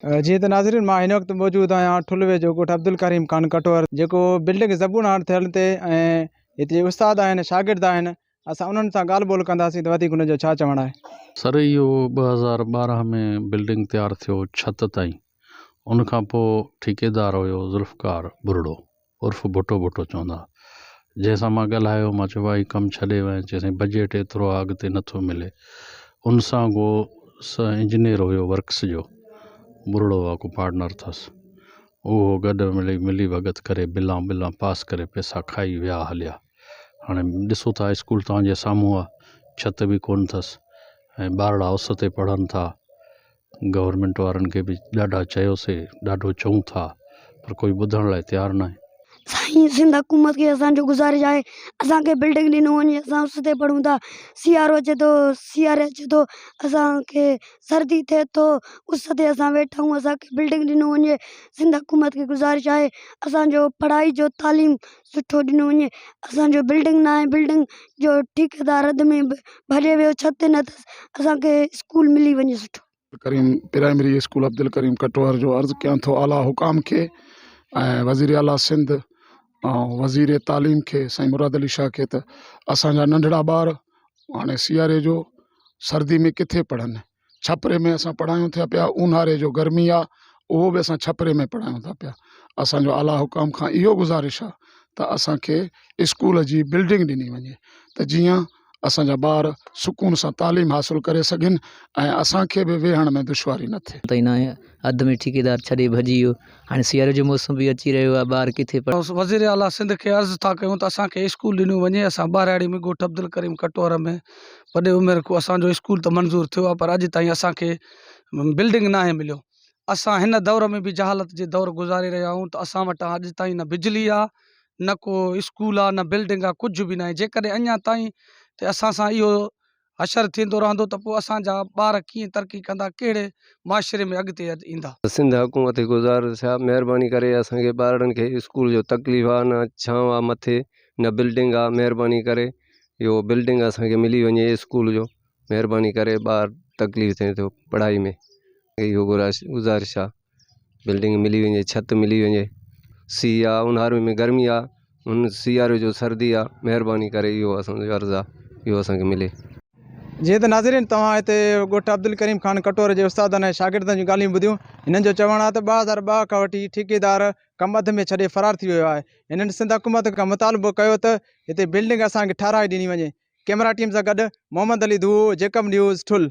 जी त नाज़रीन मां हिन वक़्तु मौजूदु आहियां ठुलवे जो ॻोठ अब्दुल करीम खान कटवर जेको बिल्डिंग ज़बून हाणे थियल ते ऐं हिते उस्ताद आहिनि शागिर्द आहिनि। असां उन्हनि सां ॻाल्हि ॿोल कंदासीं त वधीक उनजो छा चवणु आहे। सर इहो 2012 में बिल्डिंग तैयार थियो छत ताईं। उन खां पोइ ठेकेदार हुयो ज़ुल्फ़कार बुरड़ो उर्फ़ भुटो भुटो चवंदा, जंहिंसां मां ॻाल्हायो। मां चयो भाई कमु छॾे वञे, चयईं बजट एतिरो आहे अॻिते नथो मिले। उन सां को इंजीनियर हुयो वर्क्स जो बुरड़ो आहे को पार्टनर अथसि, उहो गॾु मिली भगत करे बिलां पास करे पैसा खाई विया हलिया। हाणे ॾिसो था स्कूल तव्हांजे साम्हूं आहे, छत बि कोन अथसि ऐं ॿारड़ा उस ते पढ़नि था। गवर्नमेंट वारनि खे बि ॾाढा चयोसीं, ॾाढो चऊं था, पर कोई ॿुधण लाइ तयारु न आहे। साईं सिंध हुकूमत के असांजो गुज़ारिश आहे असांखे बिल्डिंग ॾिनो वञे, असां उस ते पढ़ूं था। सियारो अचे थो, सियारे अचे थो, असांखे सर्दी थिए थो, उस ते असां वेठा आहियूं, असांखे बिल्डिंग ॾिनो वञे। सिंध हुकूमत खे गुज़ारिश आहे असांजो पढ़ाई जो तालीम सुठो ॾिनो वञे। असांजो बिल्डिंग न आहे, बिल्डिंग जो ठेकेदार अध में भॼे वियो, छत न अथसि, असांखे स्कूल मिली वञे सुठो। करीम प्राइमरी स्कूल अब्दुल करीम कटवर जो अर्ज़ु कयां थो आला हुकाम खे ऐं वज़ीर आला सिंध ऐं वज़ीर तालीम खे साईं मुराद अली शाह खे त असांजा नंढड़ा ॿार हाणे सियारे जो सर्दी में किथे पढ़नि। छपरे में असां पढ़ायूं था पिया, ऊन्हारे जो गर्मी आहे उहो बि असां छपरे में पढ़ायूं था पिया। असांजो आला हुकाम खां इहो गुज़ारिश आहे त असांखे स्कूल जी बिल्डिंग ॾिनी वञे त जीअं असांजा ॿार सुकून सां तालीम हासिल करे सघनि ऐं असांखे बि वेहण में दुश्वारी न थिए। त इन अध में ठेकेदार छॾे भॼी वियो, हाणे सियारे जो मौसम बि अची रहियो आहे, ॿार किथे वज़ीर आला सिंध खे अर्ज़ु था कयूं त असांखे स्कूल ॾिनो वञे। असां ॿाराड़ी में ॻोठ अब्दुल करीम कटवर में वॾे उमिरि को असांजो स्कूल त मंज़ूरु थियो आहे, पर अॼु ताईं असांखे बिल्डिंग न आहे मिलियो। असां हिन दौर में बि जहालत जे दौर गुज़ारे रहिया आहियूं त असां वटां अॼु ताईं न बिजली आहे, न को स्कूल आहे, न बिल्डिंग आहे, कुझु बि न आहे। जेकॾहिं अञा ताईं त असां सां इहो हशर थींदो रहंदो त पोइ असांजा ॿार कीअं तरक़ी कंदा, कहिड़े माशरे में अॻिते ईंदा। सिंध हुकूमत खे गुज़ारिश आहे महिरबानी करे असांखे ॿारनि खे स्कूल जो तकलीफ़ आहे, न छांव आहे मथे, न बिल्डिंग आहे। महिरबानी करे इहो बिल्डिंग असांखे मिली वञे स्कूल जो, महिरबानी करे ॿार तकलीफ़ थिए थो पढ़ाई में, इहो गुज़ारिश आहे बिल्डिंग मिली वञे, छत मिली वञे। सीउ आहे, ऊन्हारे में गर्मी आहे, उन सियारे जो सर्दी आहे, महिरबानी करे इहो असांजो अर्ज़ु आहे इहो असांखे मिले। जीअं त नाज़रीन तव्हां हिते ॻोठ अब्दुल करीम खान कटवर जे उस्तादनि ऐं शागिर्दनि जूं ॻाल्हियूं ॿुधियूं। हिननि जो चवणु आहे त 2002 खां वठी ठेकेदार कमु अध में छॾे फ़रार थी वियो आहे। हिननि सिंध हुकूमत खां मुतालबो कयो त हिते बिल्डिंग असांखे ठाराए ॾिनी वञे। कैमरा टीम सां गॾु मोहम्मद अली धू, जेकब न्यूज़ ठुल।